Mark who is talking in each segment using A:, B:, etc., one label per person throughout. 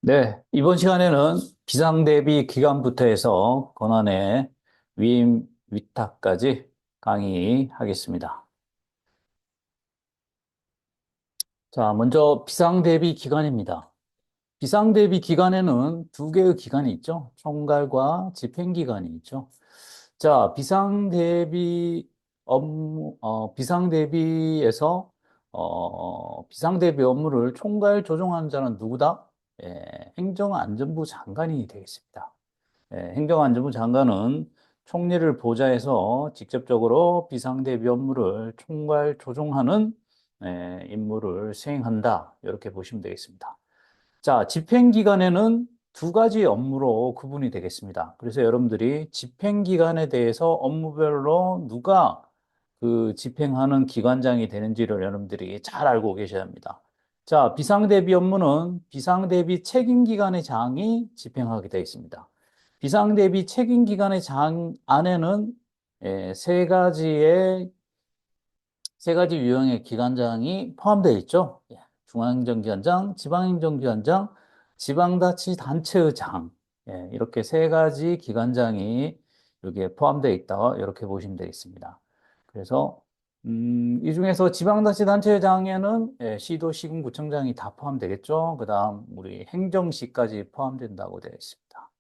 A: 네, 이번 시간에는 비상대비 기간부터 해서 권한의 위임, 위탁까지 강의하겠습니다. 자, 먼저 비상대비 기간입니다. 비상대비 기간에는 두 개의 기간이 있죠. 총괄과 집행기간이 있죠. 자, 비상대비 업무를 총괄 조정하는 자는 누구다? 행정안전부 장관이 되겠습니다. 행정안전부 장관은 총리를 보좌해서 직접적으로 비상대비 업무를 총괄 조종하는 임무를 수행한다. 이렇게 보시면 되겠습니다. 자, 집행기관에는 두 가지 업무로 구분이 되겠습니다. 그래서 여러분들이 집행기관에 대해서 업무별로 누가 그 집행하는 기관장이 되는지를 여러분들이 잘 알고 계셔야 합니다. 자, 비상대비 업무는 비상대비 책임기관의 장이 집행하게 되어 있습니다. 비상대비 책임기관의 장 안에는 세 가지 유형의 기관장이 포함되어 있죠. 중앙행정기관장, 지방행정기관장, 지방자치단체의장. 이렇게 세 가지 기관장이 여기에 포함되어 있다. 이렇게 보시면 되겠습니다. 그래서 이 중에서 지방자치단체장에는 시도, 시군, 구청장이 다 포함되겠죠. 그 다음 우리 행정시까지 포함된다고 되어 있습니다.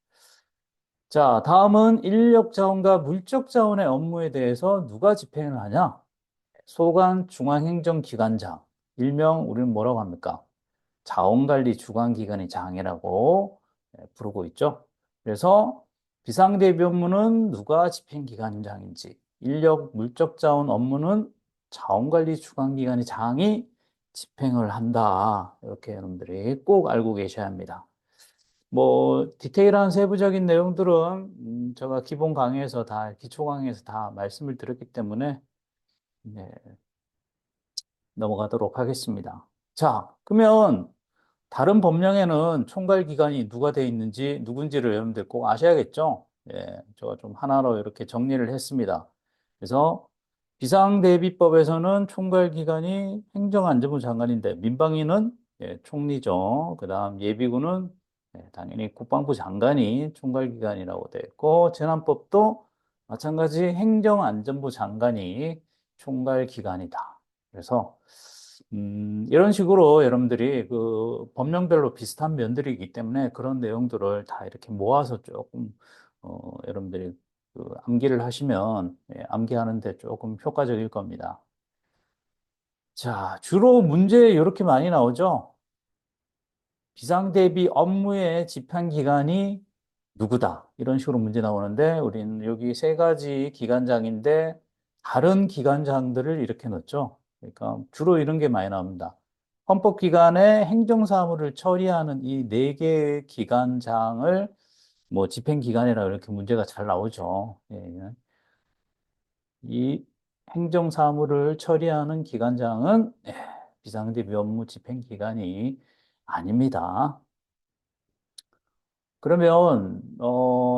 A: 자, 다음은 인력자원과 물적자원의 업무에 대해서 누가 집행을 하냐? 소관 중앙행정기관장, 일명 우리는 뭐라고 합니까? 자원관리 주관기관의 장이라고 부르고 있죠. 그래서 비상대비 업무는 누가 집행기관장인지, 인력 물적자원 업무는 자원관리 주관기관의 장이 집행을 한다. 이렇게 여러분들이 꼭 알고 계셔야 합니다. 뭐 디테일한 세부적인 내용들은 제가 기본 강의에서 다 기초 강의에서 다 말씀을 드렸기 때문에 네, 넘어가도록 하겠습니다. 자, 그러면 다른 법령에는 총괄 기관이 누가 돼 있는지 누군지를 여러분들 꼭 아셔야겠죠? 제가 좀 하나로 이렇게 정리를 했습니다. 그래서 비상대비법에서는 총괄 기관이 행정안전부 장관인데 민방위는 총리죠. 그다음 예비군은 당연히 국방부 장관이 총괄 기관이라고 되어 있고 재난법도 마찬가지 행정안전부 장관이 총괄 기관이다. 그래서 이런 식으로 여러분들이 그 법령별로 비슷한 면들이 있기 때문에 그런 내용들을 다 이렇게 모아서 조금 여러분들이 그 암기를 하시면 암기하는데 조금 효과적일 겁니다. 자, 주로 문제 이렇게 많이 나오죠? 비상대비 업무의 집행기관이 누구다? 이런 식으로 문제 나오는데 우리는 여기 세 가지 기관장인데 다른 기관장들을 이렇게 넣었죠. 그러니까 주로 이런 게 많이 나옵니다. 헌법기관의 행정사무를 처리하는 이 네 개의 기관장을 뭐 집행기관이라 이렇게 문제가 잘 나오죠. 이 행정사무를 처리하는 기관장은 비상대비 업무 집행기관이 아닙니다. 그러면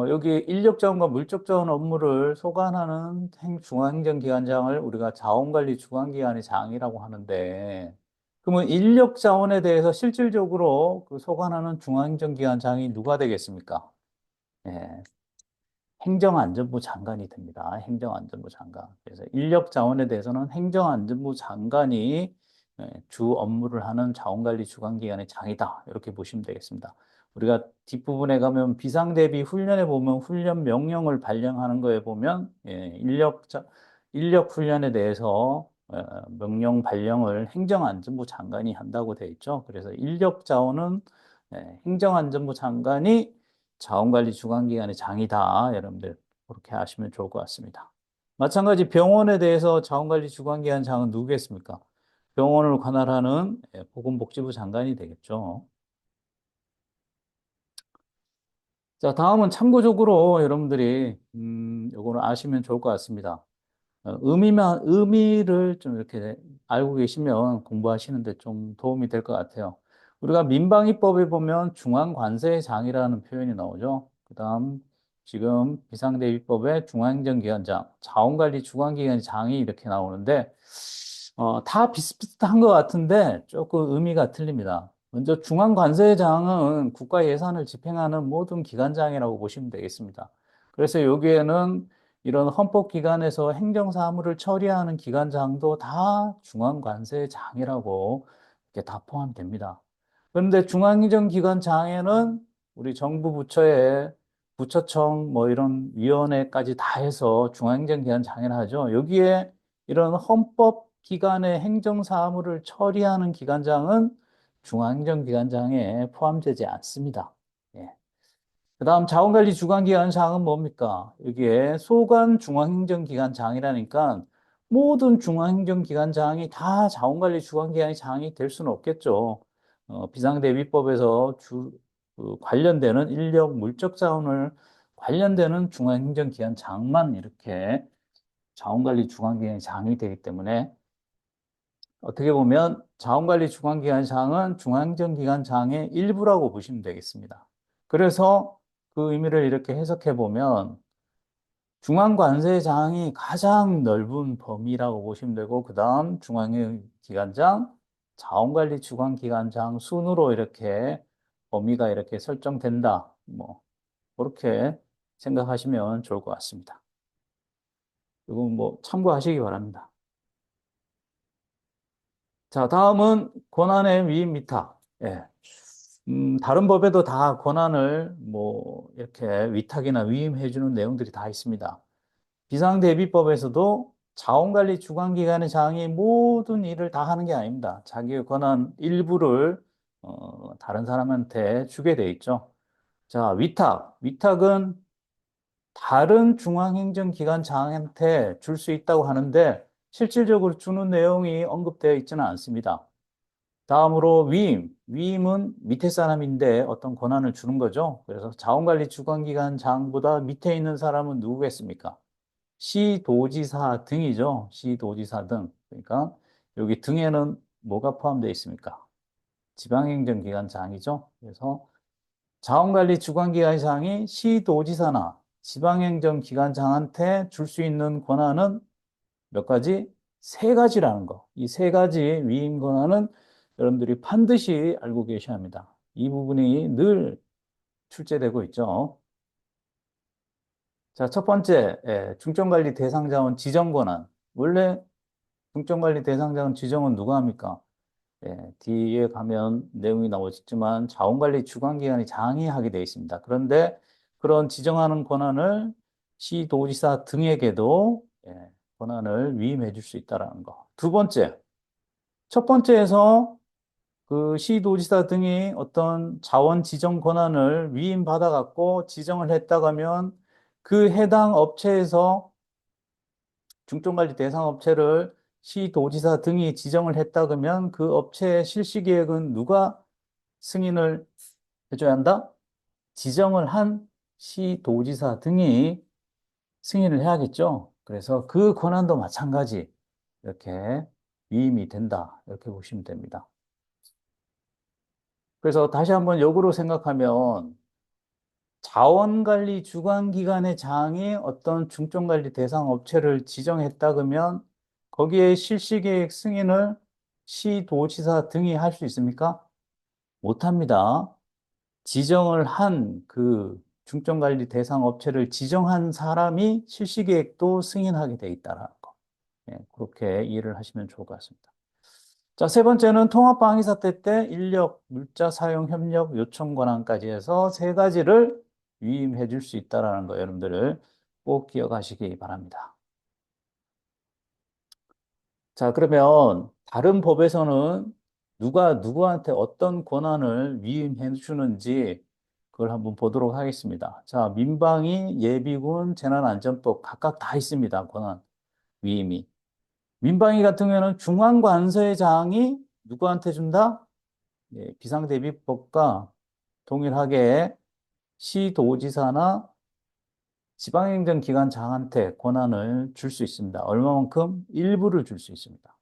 A: 여기 인력자원과 물적자원 업무를 소관하는 중앙행정기관장을 우리가 자원관리 주관기관의 장이라고 하는데 그러면 인력자원에 대해서 실질적으로 그 소관하는 중앙행정기관장이 누가 되겠습니까? 예, 행정안전부 장관이 됩니다. 행정안전부 장관. 그래서 인력 자원에 대해서는 행정안전부 장관이 주 업무를 하는 자원관리 주관기관의 장이다. 이렇게 보시면 되겠습니다. 우리가 뒷부분에 가면 비상대비 훈련에 보면 훈련 명령을 발령하는 거에 보면 인력 훈련에 대해서 명령 발령을 행정안전부 장관이 한다고 되어 있죠. 그래서 인력 자원은 행정안전부 장관이 자원관리 주관기관의 장이다. 여러분들 그렇게 아시면 좋을 것 같습니다. 마찬가지 병원에 대해서 자원관리 주관기관 장은 누구겠습니까? 병원을 관할하는 보건복지부 장관이 되겠죠. 자, 다음은 참고적으로 여러분들이 요거는 아시면 좋을 것 같습니다. 의미를 좀 이렇게 알고 계시면 공부하시는데 좀 도움이 될 것 같아요. 우리가 민방위법에 보면 중앙관세장이라는 표현이 나오죠. 그 다음 지금 비상대비법에 중앙행정기관장, 자원관리 주관기관장이 이렇게 나오는데 다 비슷비슷한 것 같은데 조금 의미가 틀립니다. 먼저 중앙관세장은 국가 예산을 집행하는 모든 기관장이라고 보시면 되겠습니다. 그래서 여기에는 이런 헌법기관에서 행정사무를 처리하는 기관장도 다 중앙관세장이라고 이렇게 다 포함됩니다. 그런데 중앙행정기관장에는 우리 정부 부처의 부처청 뭐 이런 위원회까지 다 해서 중앙행정기관장이라 하죠. 여기에 이런 헌법기관의 행정사무를 처리하는 기관장은 중앙행정기관장에 포함되지 않습니다. 예. 그다음 자원관리주관기관장은 뭡니까? 여기에 소관 중앙행정기관장이라니까 모든 중앙행정기관장이 다 자원관리주관기관장이 될 수는 없겠죠. 비상대비법에서 관련되는 인력, 물적 자원을 관련되는 중앙행정기관장만 이렇게 자원관리주관기관장이 되기 때문에 어떻게 보면 자원관리주관기관장은 중앙행정기관장의 일부라고 보시면 되겠습니다. 그래서 그 의미를 이렇게 해석해 보면 중앙관세장이 가장 넓은 범위라고 보시면 되고 그 다음 중앙행정기관장, 자원관리주관기관장 순으로 이렇게 범위가 이렇게 설정된다. 뭐 그렇게 생각하시면 좋을 것 같습니다. 이건 뭐 참고하시기 바랍니다. 자, 다음은 권한의 위임 위탁. 예. 다른 법에도 다 권한을 뭐 이렇게 위탁이나 위임해주는 내용들이 다 있습니다. 비상대비법에서도 자원관리 주관기관의 장이 모든 일을 다 하는 게 아닙니다. 자기의 권한 일부를 다른 사람한테 주게 돼 있죠. 자, 위탁. 위탁은 다른 중앙행정기관장한테 줄 수 있다고 하는데 실질적으로 주는 내용이 언급되어 있지는 않습니다. 다음으로 위임. 위임은 밑에 사람인데 어떤 권한을 주는 거죠. 그래서 자원관리 주관기관장보다 밑에 있는 사람은 누구겠습니까? 시도지사 등이죠. 시도지사 등. 그러니까 여기 등에는 뭐가 포함되어 있습니까? 지방행정기관장이죠. 그래서 자원관리 주관기관장이 시도지사나 지방행정기관장한테 줄 수 있는 권한은 몇 가지? 세 가지라는 거. 이 세 가지 위임 권한은 여러분들이 반드시 알고 계셔야 합니다. 이 부분이 늘 출제되고 있죠. 자, 첫 번째, 중점관리 대상자원 지정 권한. 원래 중점관리 대상자원 지정은 누가 합니까? 뒤에 가면 내용이 나오겠지만 자원관리 주관기관이 장이 하게 되어 있습니다. 그런데 그런 지정하는 권한을 시도지사 등에게도 권한을 위임해 줄 수 있다는 거. 두 번째, 첫 번째에서 그 시도지사 등이 어떤 자원 지정 권한을 위임받아 갖고 지정을 했다고 하면 그 해당 업체에서 중점관리 대상 업체를 시도지사 등이 지정을 했다 그러면 그 업체의 실시 계획은 누가 승인을 해줘야 한다? 지정을 한 시도지사 등이 승인을 해야겠죠. 그래서 그 권한도 마찬가지 이렇게 위임이 된다. 이렇게 보시면 됩니다. 그래서 다시 한번 역으로 생각하면 자원관리 주관기관의 장이 어떤 중점관리 대상 업체를 지정했다 그러면 거기에 실시계획 승인을 시도지사 등이 할 수 있습니까? 못합니다. 지정을 한 그 중점관리 대상 업체를 지정한 사람이 실시계획도 승인하게 돼 있다는 거. 그렇게 이해를 하시면 좋을 것 같습니다. 자, 세 번째는 통합방위 사태 때 인력, 물자 사용 협력 요청 권한까지 해서 세 가지를 위임해 줄 수 있다는 거 여러분들 꼭 기억하시기 바랍니다. 자, 그러면 다른 법에서는 누가 누구한테 어떤 권한을 위임해 주는지 그걸 한번 보도록 하겠습니다. 자, 민방위, 예비군, 재난안전법 각각 다 있습니다. 권한 위임이. 민방위 같은 경우에는 중앙관세장이 누구한테 준다? 비상대비법과 동일하게 시도지사나 지방행정기관장한테 권한을 줄 수 있습니다. 얼마만큼? 일부를 줄 수 있습니다.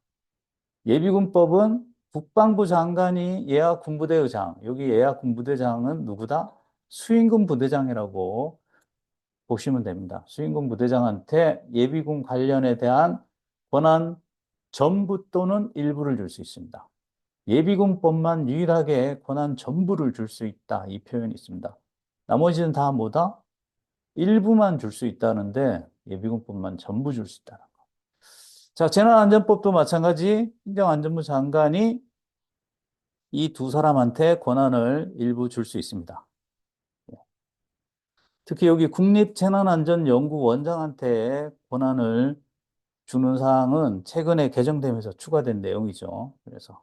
A: 예비군법은 국방부 장관이 예하군부대의장, 여기 예하군부대장은 누구다? 수임군 부대장이라고 보시면 됩니다. 수임군 부대장한테 예비군 관련에 대한 권한 전부 또는 일부를 줄 수 있습니다. 예비군법만 유일하게 권한 전부를 줄 수 있다. 이 표현이 있습니다. 나머지는 다 뭐다? 일부만 줄 수 있다는데 예비군법만 전부 줄 수 있다는 거. 자, 재난안전법도 마찬가지 행정안전부 장관이 이 두 사람한테 권한을 일부 줄 수 있습니다. 특히 여기 국립재난안전연구원장한테 권한을 주는 사항은 최근에 개정되면서 추가된 내용이죠. 그래서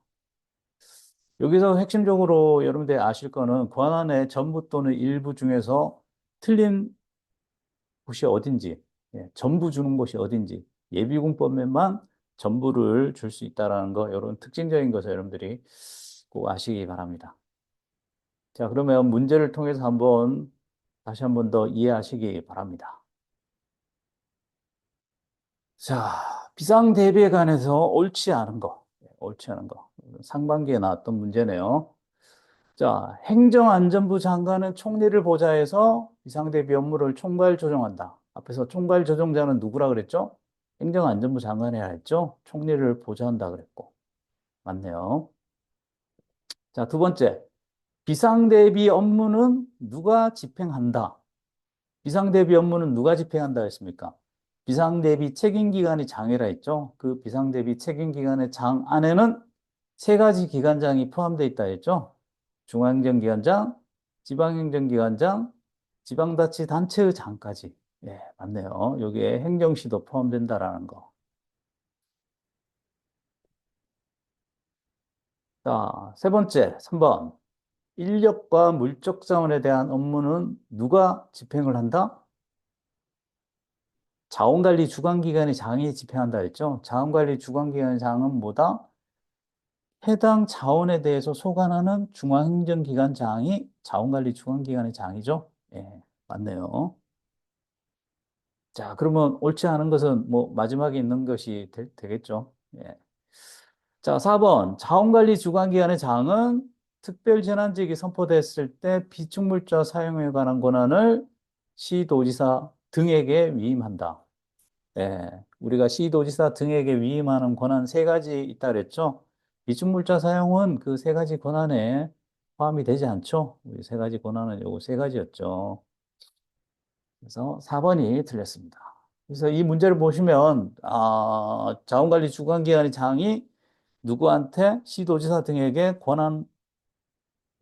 A: 여기서 핵심적으로 여러분들이 아실 거는 권한의 전부 또는 일부 중에서 틀린 곳이 어딘지, 전부 주는 곳이 어딘지, 예비군법에만 전부를 줄 수 있다라는 거, 이런 특징적인 것을 여러분들이 꼭 아시기 바랍니다. 자, 그러면 문제를 통해서 다시 한번 더 이해하시기 바랍니다. 자, 비상 대비에 관해서 옳지 않은 거. 상반기에 나왔던 문제네요. 자, 행정안전부 장관은 총리를 보좌해서 비상대비 업무를 총괄 조정한다. 앞에서 총괄 조정자는 누구라 그랬죠? 행정안전부 장관이라 했죠? 총리를 보좌한다 그랬고. 맞네요. 자, 두 번째. 비상대비 업무는 누가 집행한다? 비상대비 업무는 누가 집행한다 했습니까? 비상대비 책임기관이 장이라 했죠? 그 비상대비 책임기관의 장 안에는 세 가지 기관장이 포함되어 있다 했죠? 중앙행정기관장, 지방행정기관장, 지방자치단체의 장까지. 예, 맞네요. 여기에 행정시도 포함된다라는 거. 자, 세 번째, 3번. 인력과 물적 자원에 대한 업무는 누가 집행을 한다? 자원관리 주관기관의 장이 집행한다 했죠. 자원관리 주관기관의 장은 뭐다? 해당 자원에 대해서 소관하는 중앙행정기관장이 자원관리 주관기관의 장이죠. 예, 맞네요. 자, 그러면 옳지 않은 것은 뭐 마지막에 있는 것이 되겠죠. 예. 자, 4번. 자원관리 주관기관의 장은 특별재난지역이 선포됐을 때 비축물자 사용에 관한 권한을 시도지사 등에게 위임한다. 예, 우리가 시도지사 등에게 위임하는 권한 세 가지 있다 그랬죠? 비축물자 사용은 그 세 가지 권한에 포함이 되지 않죠? 우리 세 가지 권한은 요거 세 가지였죠. 그래서 4번이 틀렸습니다. 그래서 이 문제를 보시면 자원관리 주관기관의 장이 누구한테 시도지사 등에게 권한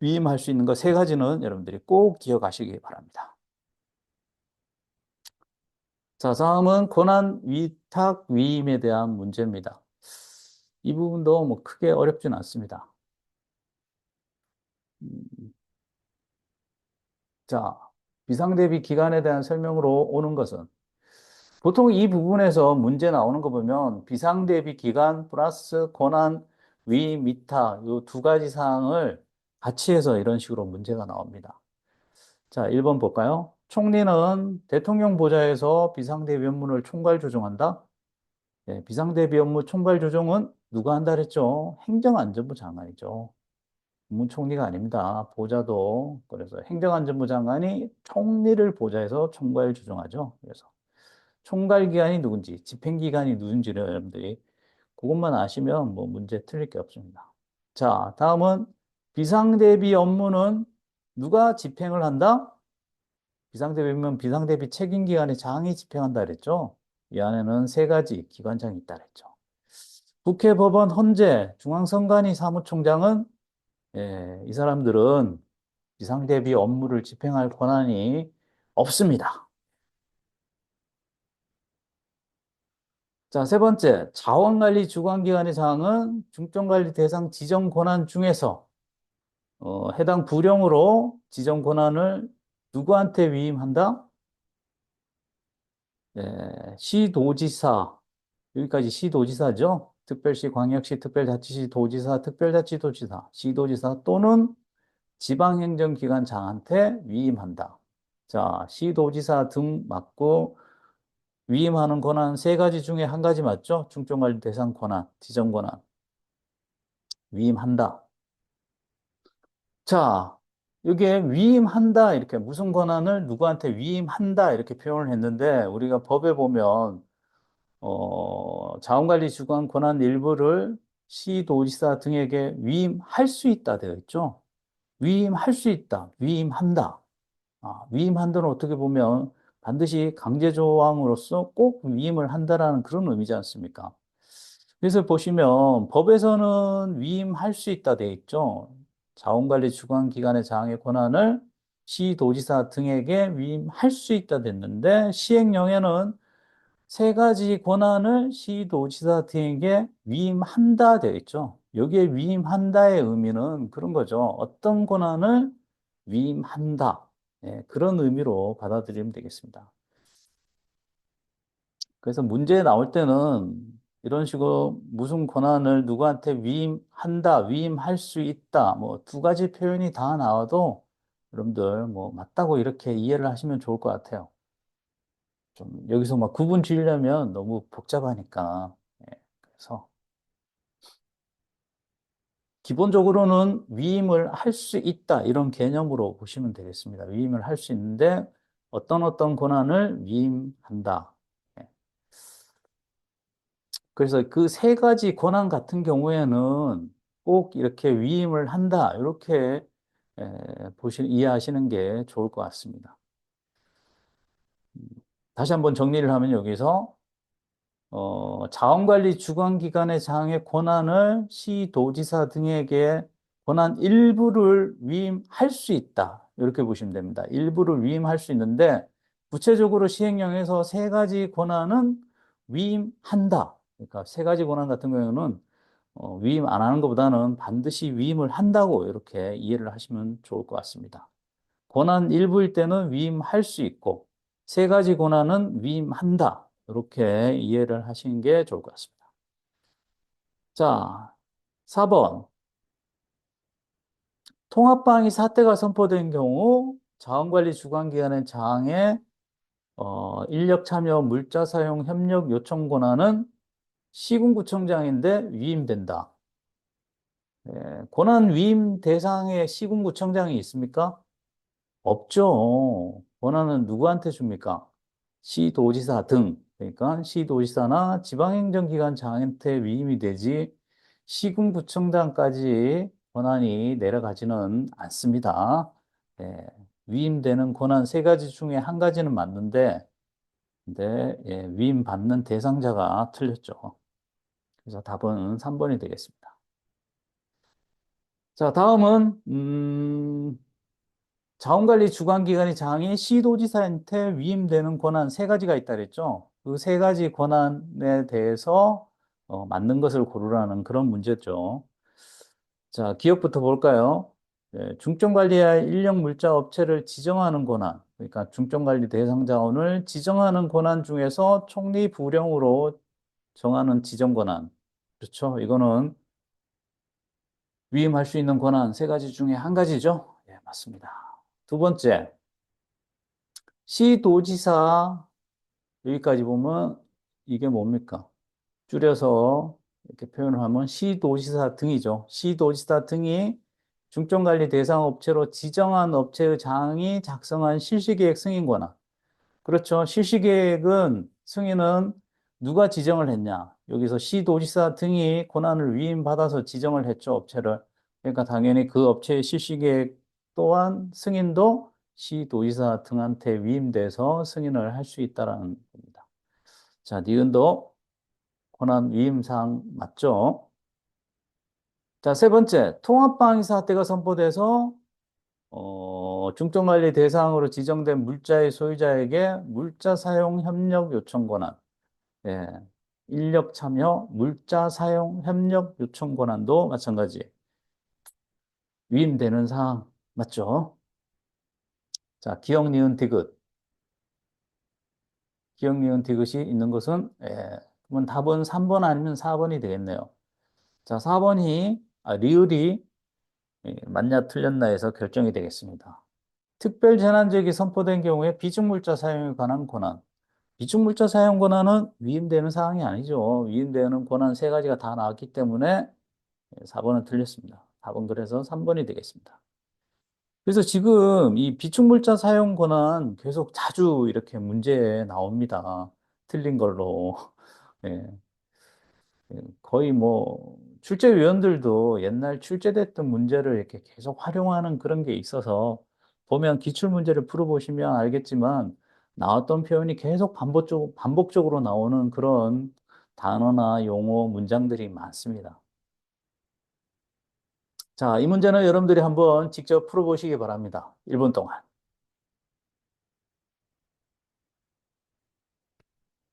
A: 위임할 수 있는 것 세 가지는 여러분들이 꼭 기억하시기 바랍니다. 자, 다음은 권한 위탁 위임에 대한 문제입니다. 이 부분도 뭐 크게 어렵진 않습니다. 음, 자, 비상대비 기간에 대한 설명으로 오는 것은 보통 이 부분에서 문제 나오는 거 보면 비상대비 기간 플러스 권한 위임 위탁 이 두 가지 사항을 같이 해서 이런 식으로 문제가 나옵니다. 자, 1번 볼까요? 총리는 대통령 보좌에서 비상대비 업무를 총괄 조정한다. 네, 비상대비 업무 총괄 조정은 누가 한다 그랬죠? 행정안전부 장관이죠. 국무총리가 아닙니다. 보좌도. 그래서 행정안전부 장관이 총리를 보좌해서 총괄 조정하죠. 그래서 총괄기관이 누군지, 집행기관이 누군지를 여러분들이 그것만 아시면 뭐 문제 틀릴 게 없습니다. 자, 다음은 비상대비 업무는 누가 집행을 한다? 비상대비면 비상대비 책임기관의 장이 집행한다 그랬죠. 이 안에는 세 가지 기관장이 있다 그랬죠. 국회, 법원, 헌재, 중앙선관위 사무총장은 이 사람들은 비상대비 업무를 집행할 권한이 없습니다. 자, 세 번째, 자원관리 주관기관의 장은 중점관리 대상 지정 권한 중에서 해당 부령으로 지정 권한을 누구한테 위임한다? 시도지사, 여기까지 시도지사죠. 특별시, 광역시, 특별자치시, 도지사, 특별자치도지사, 시도지사 또는 지방행정기관장한테 위임한다. 자, 시도지사 등 맞고 위임하는 권한 세 가지 중에 한 가지 맞죠? 중점관리 대상 권한, 지정 권한. 위임한다. 자, 이게 위임한다 이렇게 무슨 권한을 누구한테 위임한다 이렇게 표현을 했는데 우리가 법에 보면 자원관리 주관 권한 일부를 시도지사 등에게 위임할 수 있다 되어 있죠. 위임할 수 있다, 위임한다. 위임한다는 어떻게 보면 반드시 강제조항으로서 꼭 위임을 한다라는 그런 의미지 않습니까? 그래서 보시면 법에서는 위임할 수 있다 돼 있죠. 자원관리 주관기관의 장의 권한을 시도지사 등에게 위임할 수 있다 됐는데 시행령에는 세 가지 권한을 시도지사 등에게 위임한다 되어 있죠. 여기에 위임한다의 의미는 그런 거죠. 어떤 권한을 위임한다. 예, 그런 의미로 받아들이면 되겠습니다. 그래서 문제 나올 때는 이런 식으로 무슨 권한을 누구한테 위임한다, 위임할 수 있다, 뭐 두 가지 표현이 다 나와도 여러분들 뭐 맞다고 이렇게 이해를 하시면 좋을 것 같아요. 좀 여기서 막 구분 지으려면 너무 복잡하니까. 예, 그래서 기본적으로는 위임을 할 수 있다, 이런 개념으로 보시면 되겠습니다. 위임을 할 수 있는데 어떤 권한을 위임한다. 예. 그래서 그 세 가지 권한 같은 경우에는 꼭 이렇게 위임을 한다. 이렇게 이해하시는 게 좋을 것 같습니다. 다시 한번 정리를 하면 여기서 자원관리 주관기관의 장의 권한을 시도지사 등에게 권한 일부를 위임할 수 있다. 이렇게 보시면 됩니다. 일부를 위임할 수 있는데 구체적으로 시행령에서 세 가지 권한은 위임한다. 그러니까 세 가지 권한 같은 경우는 위임 안 하는 것보다는 반드시 위임을 한다고 이렇게 이해를 하시면 좋을 것 같습니다. 권한 일부일 때는 위임할 수 있고 세 가지 권한은 위임한다. 이렇게 이해를 하시는 게 좋을 것 같습니다. 자, 4번. 통합방위 사태가 선포된 경우 자원관리 주관기관의 장에 인력 참여 물자 사용 협력 요청 권한은 시군구청장인데 위임된다. 권한 위임 대상에 시군구청장이 있습니까? 없죠. 권한은 누구한테 줍니까? 시도지사 등. 그러니까 시도지사나 지방행정기관장한테 위임이 되지 시군구청장까지 권한이 내려가지는 않습니다. 예, 위임되는 권한 세 가지 중에 한 가지는 맞는데, 근데 위임받는 대상자가 틀렸죠. 그래서 답은 3번이 되겠습니다. 자, 다음은 자원관리 주관기관의 장이 시도지사한테 위임되는 권한 세 가지가 있다 그랬죠. 그 세 가지 권한에 대해서 맞는 것을 고르라는 그런 문제죠. 자, 기억부터 볼까요? 중점관리할 인력 물자 업체를 지정하는 권한, 그러니까 중점관리 대상 자원을 지정하는 권한 중에서 총리 부령으로 정하는 지정 권한. 그렇죠? 이거는 위임할 수 있는 권한 세 가지 중에 한 가지죠? 예, 맞습니다. 두 번째. 시도지사, 여기까지 보면 이게 뭡니까? 줄여서 이렇게 표현을 하면 시도지사 등이죠. 시도지사 등이 중점관리 대상 업체로 지정한 업체의 장이 작성한 실시계획 승인 권한. 그렇죠. 실시계획은 승인은 누가 지정을 했냐? 여기서 시도지사 등이 권한을 위임받아서 지정을 했죠, 업체를. 그러니까 당연히 그 업체의 실시계획 또한 승인도 시도지사 등한테 위임돼서 승인을 할 수 있다라는 겁니다. 자, 니은도 권한 위임사항 맞죠? 자, 세 번째, 통합방위 사태가 선포돼서 중점관리 대상으로 지정된 물자의 소유자에게 물자 사용 협력 요청 권한, 예, 인력 참여 물자 사용 협력 요청 권한도 마찬가지 위임되는 사항 맞죠? 자, 기억, 니은, 디귿. 기억, 니은, 디귿이 있는 것은 그러면 답은 3번 아니면 4번이 되겠네요. 자, 4번이 리을이 맞냐 틀렸나 해서 결정이 되겠습니다. 특별재난지역이 선포된 경우에 비중물자 사용에 관한 권한. 비중물자 사용 권한은 위임되는 사항이 아니죠. 위임되는 권한 세 가지가 다 나왔기 때문에 4번은 틀렸습니다. 답은 그래서 3번이 되겠습니다. 그래서 지금 이 비축물자 사용 권한 계속 자주 이렇게 문제에 나옵니다. 틀린 걸로. 예, 거의 뭐 출제위원들도 옛날 출제됐던 문제를 이렇게 계속 활용하는 그런 게 있어서 보면 기출 문제를 풀어보시면 알겠지만 나왔던 표현이 계속 반복적으로 나오는 그런 단어나 용어, 문장들이 많습니다. 자, 이 문제는 여러분들이 한번 직접 풀어보시기 바랍니다. 1분 동안.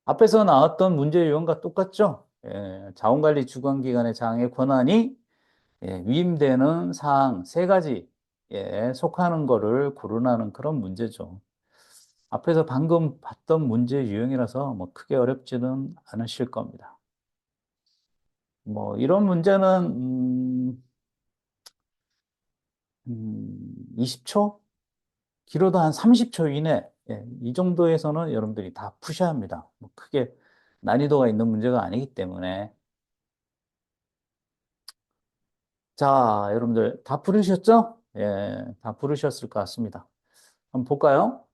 A: 앞에서 나왔던 문제 유형과 똑같죠? 자원관리 주관기관의 장의 권한이 위임되는 사항 세 가지에 속하는 거를 고르라는 그런 문제죠. 앞에서 방금 봤던 문제 유형이라서 뭐 크게 어렵지는 않으실 겁니다. 뭐 이런 문제는 20초? 길어도 한 30초 이내 이 정도에서는 여러분들이 다 푸셔야 합니다. 뭐 크게 난이도가 있는 문제가 아니기 때문에 자 여러분들 다 풀으셨죠? 다 풀으셨을 것 같습니다. 한번 볼까요?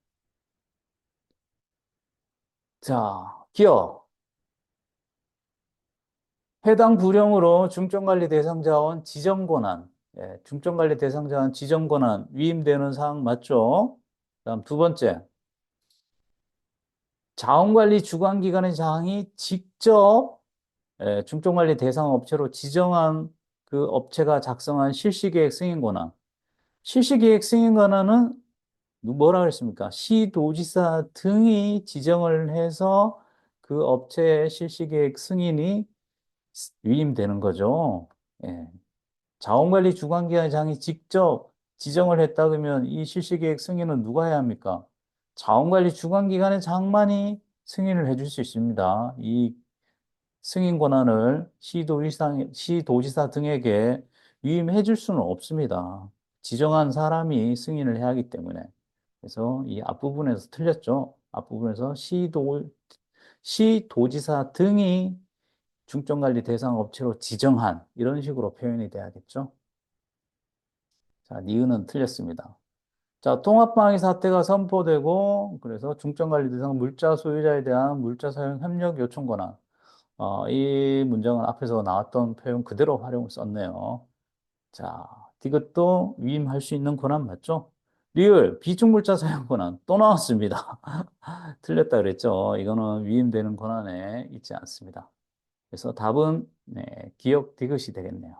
A: 자, 기억. 해당 부령으로 중점관리 대상자원 지정 권한, 중점관리 대상자원 지정 권한 위임되는 사항 맞죠? 다음 두 번째, 자원관리 주관기관의 장이 직접 중점관리 대상 업체로 지정한 그 업체가 작성한 실시계획 승인 권한. 실시계획 승인 권한은 뭐라 그랬습니까? 시도지사 등이 지정을 해서 그 업체의 실시계획 승인이 위임되는 거죠. 예. 자원관리 주관기관장이 직접 지정을 했다 그러면 이 실시계획 승인은 누가 해야 합니까? 자원관리 주관기관의 장만이 승인을 해줄 수 있습니다. 이 승인 권한을 시도지사 등에게 위임해 줄 수는 없습니다. 지정한 사람이 승인을 해야 하기 때문에. 그래서 이 앞부분에서 틀렸죠. 앞부분에서 시도지사 등이 중점관리 대상 업체로 지정한 이런 식으로 표현이 돼야겠죠. 자, 니은은 틀렸습니다. 자, 통합방위 사태가 선포되고 그래서 중점관리 대상 물자 소유자에 대한 물자 사용 협력 요청 권한. 이 문장은 앞에서 나왔던 표현 그대로 활용을 썼네요. 자, 이것도 위임할 수 있는 권한 맞죠? 리을 비중물자 사용 권한 또 나왔습니다. 틀렸다 그랬죠. 이거는 위임되는 권한에 있지 않습니다. 그래서 답은 기억 디귿이 되겠네요.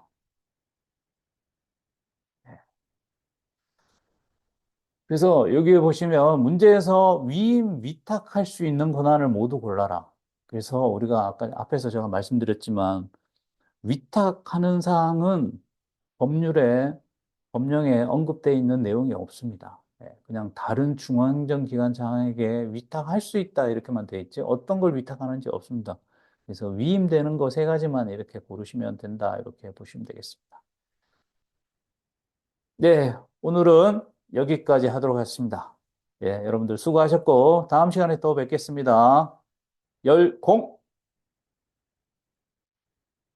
A: 네. 그래서 여기에 보시면 문제에서 위임 위탁할 수 있는 권한을 모두 골라라. 그래서 우리가 아까 앞에서 제가 말씀드렸지만 위탁하는 사항은 법률에 법령에 언급되어 있는 내용이 없습니다. 그냥 다른 중앙행정기관장에게 위탁할 수 있다 이렇게만 돼 있지 어떤 걸 위탁하는지 없습니다. 그래서 위임되는 거 세 가지만 이렇게 고르시면 된다 이렇게 보시면 되겠습니다. 네, 오늘은 여기까지 하도록 하겠습니다. 여러분들 수고하셨고 다음 시간에 또 뵙겠습니다. 열공!